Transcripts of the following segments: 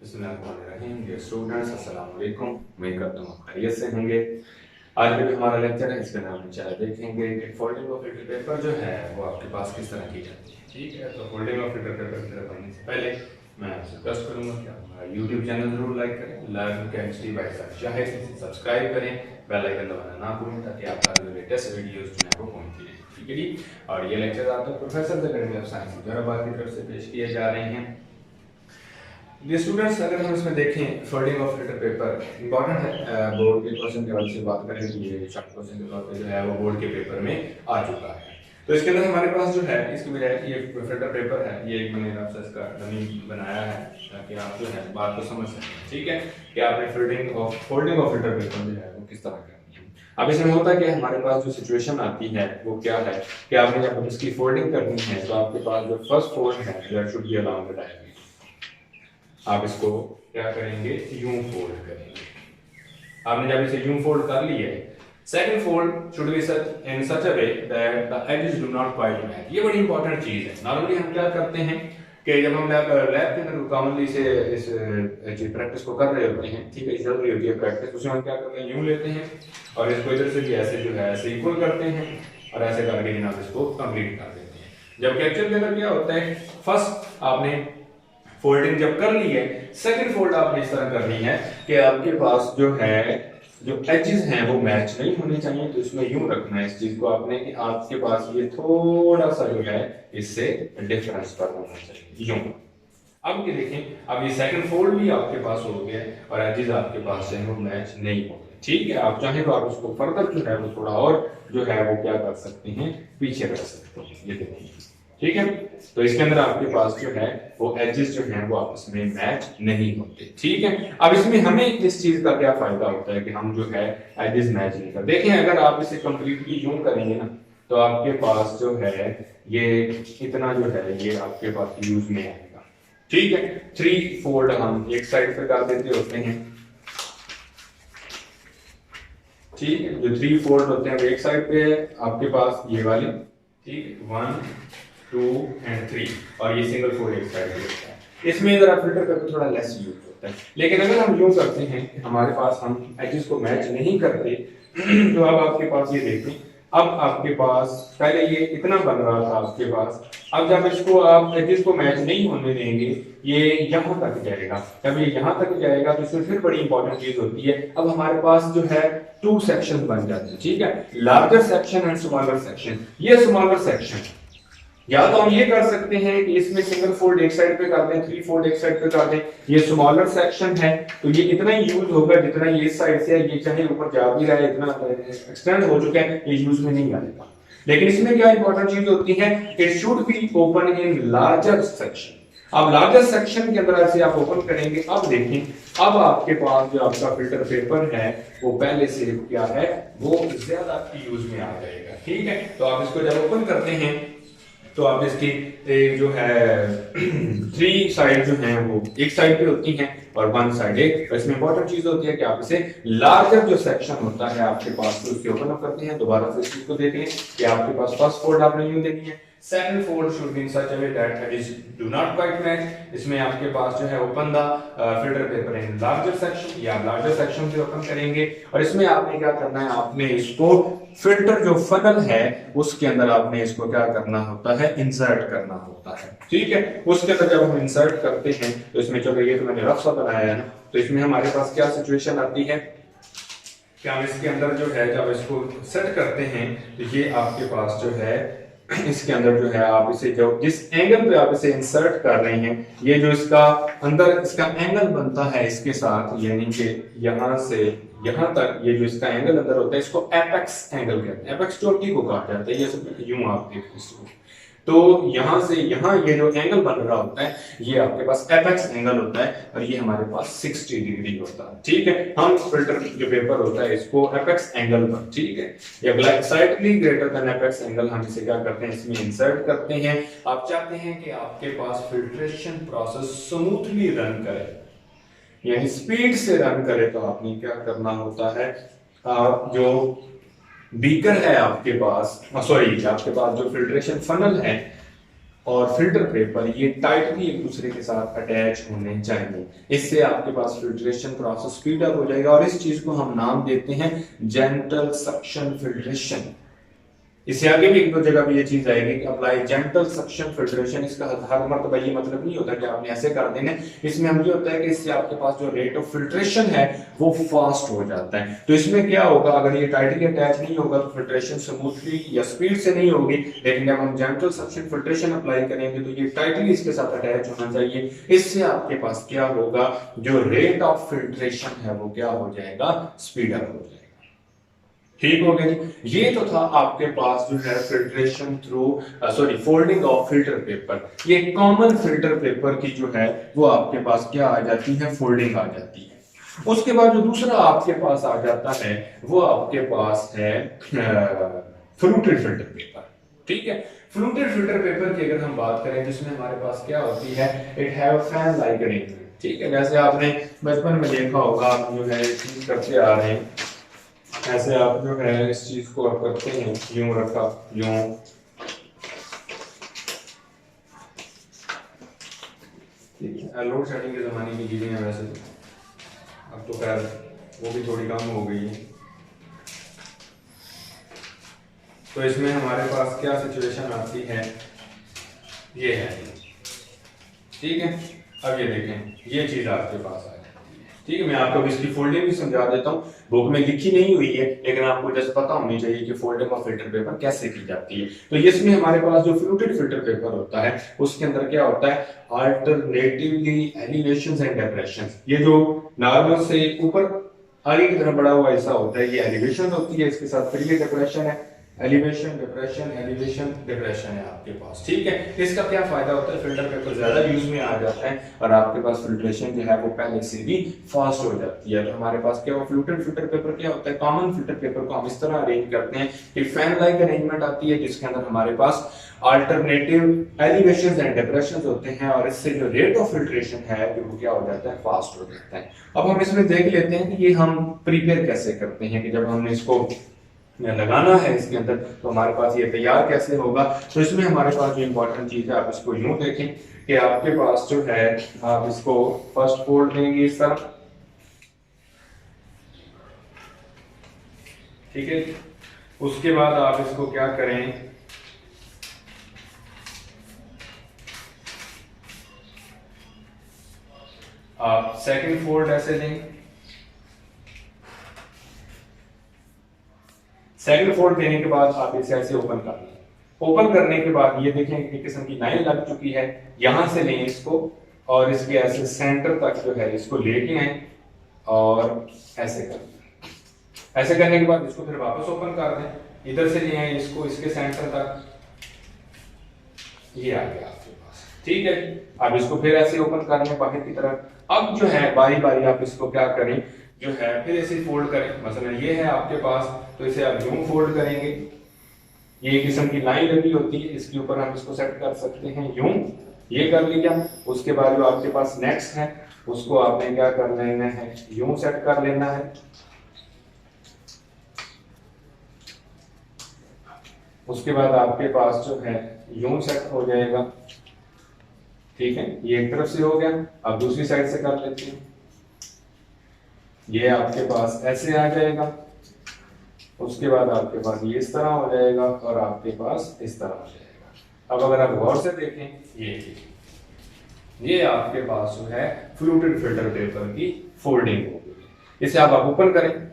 बिस्मिल्लाहिर्रहमानिर्रहीम। स्टूडेंट्स अस्सलाम वालेकुम, उम्मीद करता हूँ खैरियत से होंगे। आज का जो हमारा लेक्चर है इसके नाम में चाहे देखेंगे कि फोल्डिंग ऑफ लिटर पेपर जो है वो आपके पास किस तरह की जाती है। ठीक है, तो फोल्डिंग ऑफ लिटर पेपर की तरफ बढ़ने से पहले मैं आपसे रिक्वेस्ट करूंगा कि आप हमारा यूट्यूब चैनल जरूर लाइक करें, लर्न केमिस्ट्री बाय सर चाहे इसे सब्सक्राइब करें, बेल आइकन दबाना ना भूलें ताकि आपका जो लेटेस्ट वीडियोस जो है वो पहुंचती रहे। ठीक है जी। और ये लेक्चर आपको professor academy of science Hyderabad की तरफ से पेश किए जा रहे हैं। ये स्टूडेंट्स अगर हम इसमें देखें folding of litre paper important है, बोर्ड के क्वेश्चन के हवाले से बात करें तो ये शॉर्ट क्वेश्चन के तौर पे जो है वो बोर्ड के पेपर में आ चुका है। तो इसके अंदर हमारे पास जो है इसकी बजाय ये फिल्टर पेपर है, ये एक मैंने आपसे इसका डमी बनाया है ताकि आप जो है बात को समझ सकें। ठीक है, कि आपने फोल्डिंग ऑफ फिल्टर पेपर जो है वो किस तरह करनी है। अब इसमें होता है कि हमारे पास जो सिचुएशन आती है वो क्या है कि आपने जब इसकी फोल्डिंग करनी है तो आपके पास जो फर्स्ट फोल्ड है that should be along the diameter. आप इसको क्या करेंगे, यूं फोल्ड करेंगे। आपने जब इसे यूं फोल्ड कर लिया है, second fold should be such in such a way that the edges do not quite match. ये बड़ी इंपॉर्टेंट चीज है। नॉर्मली हम क्या करते हैं कि जब हम लैब के अंदर कॉमनली से इस प्रैक्टिस को कर रहे होते हैं, ठीक है, चल रही होती है प्रैक्टिस, उसमें हम क्या करते हैं, यूं लेते हैं और इसको इधर से भी ऐसे जो है ऐसे इक्वल करते हैं और ऐसे करके जनाब इसको कंप्लीट कर देते हैं। जबकि एक्चुअल के अंदर क्या होता है, फर्स्ट आपने फोल्डिंग जब कर ली है, सेकंड फोल्ड आपने इस तरह करनी है कि आपके पास जो है जो एजेस हैं वो मैच नहीं होने चाहिए। तो इसमें यूं रखना है इस चीज को आपने कि आपके पास ये थोड़ा सा जो है इससे डिफरेंस पर होना चाहिए, यूं। अब ये देखें, अब ये सेकंड फोल्ड भी आपके पास हो गया और एजेस आपके पास जो है वो मैच नहीं हो गए। ठीक है, आप चाहें तो आप इसको फर्दर जो है वो थोड़ा और जो है वो क्या कर सकते हैं, पीछे रख सकते हैं। ये देखिए, ठीक है, तो इसके अंदर आपके पास जो है वो एजेस जो हैं वो आपस में मैच नहीं होते। ठीक है, अब इसमें हमें इस चीज का क्या फायदा होता है कि हम जो है एजेस मैच नहीं करते। देखें, अगर आप इसे कंप्लीटली यूं करेंगे ना तो आपके पास जो है ये इतना जो है ये आपके पास यूज में आएगा। ठीक है, थ्री फोल्ड हम एक साइड पे कर देते होते हैं। ठीक है, जो थ्री फोल्ड होते हैं वो एक साइड पे है आपके पास ये वाली। ठीक है, 1 2 एंड 3 और ये सिंगल फोल्ड एक साइड पे होता है। इसमें जरा फिल्टर करके थोड़ा लेस यूज होता है। लेकिन अगर हम यूं करते हैं कि हमारे पास हम एजेस को मैच नहीं करते तो अब आपके पास ये देखें, अब आपके पास पहले ये इतना बन रहा था आपके पास, अब जब इसको आप एजेस को मैच नहीं होने देंगे ये यहां तक जाएगा। जब ये यहां तक जाएगा तो इसमें फिर बड़ी इंपॉर्टेंट चीज होती है, अब हमारे पास जो है टू सेक्शन बन जाते हैं। ठीक है, larger section and smaller section. ये स्मॉलर सेक्शन या तो हम ये कर सकते हैं कि इसमें सिंगल फोल्ड एक साइड पे कर दें, थ्री फोल्ड एक साइड पे कर दें। ये स्मॉलर सेक्शन है तो ये इतना ही यूज होगा जितना ये इस साइड से है, ये चाहे ऊपर जा भी रहा है, इतना एक्सटेंड हो चुका है, ये यूज में नहीं आएगा। लेकिन इसमें क्या इंपॉर्टेंट चीज होती है, it should be open in larger section. अब लार्जर सेक्शन के अंदर ऐसे आप ओपन करेंगे, अब देखें, अब आपके पास जो आपका फिल्टर पेपर है वो पहले से क्या है वो ज्यादा यूज में आ जाएगा। ठीक है, तो आप इसको जब ओपन करते हैं तो आप इसकी एक जो है थ्री साइड जो है वो एक साइड पे होती हैं और वन साइड एक। तो इसमें इंपॉर्टेंट चीज होती है कि आप इसे लार्जर जो सेक्शन होता है आपके पास तो उसके ओपन अप करते हैं। दोबारा से इस चीज को देख लें कि आपके पास फर्स्ट फोल्ड आपने यूं देनी है, second fold should be in such a way that edges do not quite match. इसमें आपके पास जो है open the filter paper in larger section, या लार्जर सेक्शन से ओपन करेंगे और इसमें आपने क्या करना है, आपने इसको फिल्टर जो फनल है उसके अंदर आपने इसको क्या करना होता है, इंसर्ट करना होता है। ठीक है, उसके अंदर जब हम इंसर्ट करते हैं तो इसमें चलो ये तो मैंने रफ सा बनाया है ना, तो इसमें हमारे पास क्या सिचुएशन आती है कि हम इसके अंदर जो है जब इसको सेट करते हैं तो ये आपके पास जो है इसके अंदर जो है आप इसे जो जिस एंगल पे आप इसे इंसर्ट कर रहे हैं, ये जो इसका अंदर इसका एंगल बनता है इसके साथ, यानी कि यहां से यहां तक ये जो इसका एंगल अंदर होता है इसको एपेक्स एंगल कहते हैं। एपेक्स चोटी को कहा जाता है, ये सब यूं आप देख इसको, तो यहां से यहां ये जो एंगल बन रहा होता है ये आपके पास एपेक्स एंगल होता है और ये हमारे पास 60 डिग्री होता है। ठीक है, हम फिल्टर जो पेपर होता है इसको एपेक्स एंगल पर, ठीक है, या slightly greater than apex angle, हम इसे क्या करते हैं, इसमें इंसर्ट करते हैं। आप चाहते हैं कि आपके पास फिल्ट्रेशन प्रोसेस स्मूथली रन करे, यानी स्पीड से रन करे, तो आपने क्या करना होता है, जो बीकर है आपके पास, सॉरी आपके पास जो फिल्ट्रेशन फनल है और फिल्टर पेपर ये टाइटली एक दूसरे के साथ अटैच होने चाहिए। इससे आपके पास फिल्ट्रेशन प्रोसेस स्पीड अप हो जाएगा और इस चीज को हम नाम देते हैं जेंटल सक्शन फिल्ट्रेशन। इससे आगे भी एक दो जगह भी ये चीज आएगी कि अप्लाई जेंटल सक्शन फिल्ट्रेशन। इसका हर मर्तबा ये मतलब नहीं होता कि आपने ऐसे कर देना। इसमें हम ये होता है कि इससे आपके पास जो रेट ऑफ फिल्ट्रेशन है वो फास्ट हो जाता है। तो इसमें क्या होगा, अगर ये टाइटली अटैच नहीं होगा तो फिल्ट्रेशन स्मूथली या स्पीड से नहीं होगी, लेकिन जब हम जेंटल सक्शन फिल्ट्रेशन अप्लाई करेंगे तो ये टाइटली इसके साथ अटैच होना चाहिए। इससे आपके पास क्या होगा, जो रेट ऑफ फिल्ट्रेशन है वो क्या हो जाएगा, स्पीड अप हो जाएगा। ठीक हो गया जी। ये तो था आपके पास जो है filtration through folding of filter paper. ये कॉमन फिल्टर पेपर की जो है वो आपके पास क्या आ जाती है, फोल्डिंग आ जाती है। उसके बाद जो दूसरा आपके पास आ जाता है वो आपके पास है फ्लूटेड फिल्टर पेपर। ठीक है, फ्लूटेड फिल्टर पेपर की अगर हम बात करें जिसमें हमारे पास क्या होती है, it have fan like arrangement. ठीक है, जैसे आपने बचपन में देखा होगा, आप जो है चीज करते आ रहे हैं, ऐसे आप जो है इस चीज को आप करते हैं, यूं रखा, यूं, ठीक है। लोड शेडिंग के जमाने की चीजें हैं वैसे तो, अब तो खैर वो भी थोड़ी कम हो गई है। तो इसमें हमारे पास क्या सिचुएशन आती है, ये है, ठीक है। अब ये देखें, ये चीज आपके पास आ जाती है। ठीक है, मैं आपको इसकी फोल्डिंग भी समझा देता हूँ। बुक में लिखी नहीं हुई है लेकिन आपको जैसे पता होनी चाहिए कि फोल्डिंग ऑफ फिल्टर पेपर कैसे की जाती है। तो इसमें हमारे पास जो फ्लूटेड फिल्टर पेपर होता है उसके अंदर क्या होता है, अल्टरनेटिवली एलिवेशंस एंड डिप्रेशंस। ये जो नॉर्मल से ऊपर आगे की तरफ बढ़ा हुआ हिस्सा होता है ये एलिवेशन होती है, इसके साथ फिर ये डिप्रेशन है, एलिवेशन डिप्रेशन, एलिवेशन डिप्रेशन है आपके पास। ठीक है, इसका क्या फायदा होता है, फिल्टर पेपर ज्यादा यूज में आ जाता है और आपके पास फिल्ट्रेशन जो है वो पहले से भी फास्ट हो जाती है। तो हमारे पास क्या, फ्लूटेड फिल्टर पेपर क्या होता है, कॉमन फिल्टर पेपर को हम इस तरह अरेंज करते हैं कि फैन लाइक अरेंजमेंट आती है जिसके अंदर हमारे पास अल्टरनेटिव एलिवेशंस एंड डिप्रेशंस होते हैं और इससे जो रेट ऑफ फिल्ट्रेशन है वो क्या हो जाता है, फास्ट हो जाता है। अब हम इसमें देख लेते हैं कि ये हम प्रिपेयर कैसे करते हैं, कि जब हमने इसको लगाना है इसके अंदर तो हमारे पास ये तैयार कैसे होगा। तो इसमें हमारे पास जो इंपॉर्टेंट चीज है, आप इसको यूं देखें कि आपके पास जो है, आप इसको फर्स्ट फोल्ड देंगे इस तरह, ठीक है। उसके बाद आप इसको क्या करें, आप सेकंड फोल्ड ऐसे देंगे। सेकंड फोल्ड देने के बाद आप इसे ऐसे ओपन कर लें। ओपन करने के बाद ये देखें एक किस्म की लाइन लग चुकी है, यहां से लें इसको और इसके ऐसे सेंटर तक जो है इसको लेके आए और ऐसे कर दें। ऐसे करने के बाद इसको फिर वापस ओपन कर दें, इधर से ले आए इसको इसके सेंटर तक, ये आ गया आपके पास। ठीक है, अब इसको फिर ऐसे ओपन कर लें बाहर की तरफ। अब जो है बारी बारी आप इसको क्या करें, जो है फिर ऐसे फोल्ड करें। मसलन ये है आपके पास तो इसे आप यूं फोल्ड करेंगे, ये एक किस्म की लाइन लगी होती है, इसके ऊपर हम इसको सेट कर सकते हैं यूं, ये कर लिया। उसके बाद जो आपके पास नेक्स्ट है उसको आपने क्या कर लेना है, यूं सेट कर लेना है। उसके बाद आपके पास जो है यूं सेट हो जाएगा। ठीक है, ये एक तरफ से हो गया। अब दूसरी साइड से कर लेते हैं, ये आपके पास ऐसे आ जाएगा। उसके बाद आपके पास ये इस तरह हो जाएगा और आपके पास इस तरह हो जाएगा। अब अगर आप गौर से देखें, ये आपके पास जो है फ्लूटेड फिल्टर पेपर की फोल्डिंग हो गई। इसे आप ओपन करें।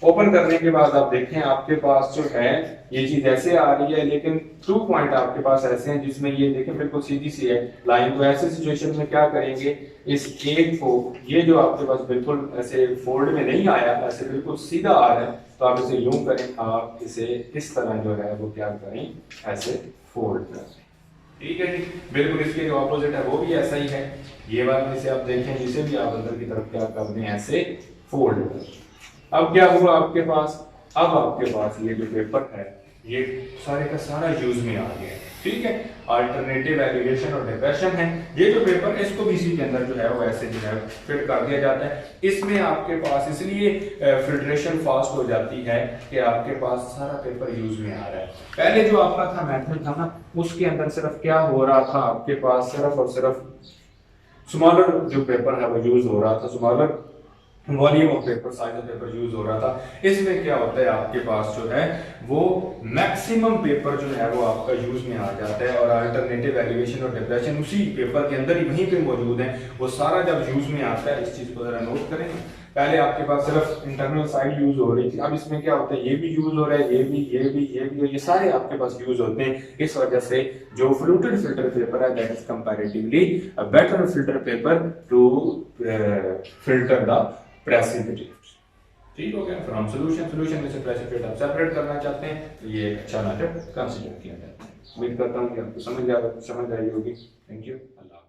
ओपन करने के बाद आप देखें आपके पास जो है ये चीज ऐसे आ रही है, लेकिन 2 पॉइंट आपके पास ऐसे हैं जिसमें ये देखें बिल्कुल सीधी सी है लाइन। तो ऐसे सिचुएशन में क्या करेंगे, इस एक को, ये जो आपके पास बिल्कुल ऐसे फोल्ड में नहीं आया, ऐसे बिल्कुल सीधा आ रहा है, तो आप इसे यूं करें, आप इसे इस तरह जो है वो क्या करें, ऐसे फोल्ड करें। ठीक है जी, बिल्कुल इसके जो ऑपोजिट है वो भी ऐसा ही है। ये बात इसे आप देखें, जिसे भी आप अंदर की तरफ क्या कर दें, ऐसे फोल्ड करें। अब क्या हुआ आपके पास, अब आपके पास ये जो पेपर है ये सारे का सारा यूज में आ गया है। ठीक है। अल्टरनेटिव एलिवेशन और डिप्रेशन है। ये जो पेपर है इसको भी इसी के अंदर जो है वो ऐसे जो है फिट कर दिया जाता है। इसमें आपके पास इसलिए फिल्ट्रेशन फास्ट हो जाती है कि आपके पास सारा पेपर यूज में आ रहा है। पहले जो आपका था मेथड था ना, उसके अंदर सिर्फ क्या हो रहा था, आपके पास सिर्फ और सिर्फ स्मॉलर जो पेपर है वो यूज हो रहा था, smaller volume of paper, size of paper use हो रहा था। इसमें क्या होता है, आपके पास जो है वो मैक्सिमम पेपर जो है वो आपका यूज में आ जाता है और अल्टरनेटिव एलिवेशन और डिप्रेशन उसी पेपर के अंदर ही वहीं पे मौजूद है। वो सारा जब यूज में आता है, इस चीज को जरा नोट करें। पहले आपके पास सिर्फ इंटरनल साइड यूज हो रही थी, अब इसमें क्या होता है, ये भी यूज हो रहा है, ये भी, ये भी, ये भी, और ये सारे आपके पास यूज होते हैं। इस वजह से जो फ्लूटेड फिल्टर पेपर है that is comparatively a better filter paper two filter the precipitate. ठीक हो गया। फिर हम सोल्यूशन में से प्रेसिपिटेट आप सेपरेट करना चाहते हैं तो ये एक अच्छा मेथड कंसीडर किया जाता है। उम्मीद करता हूँ कि आपको समझ आई होगी। Thank you. अल्लाह।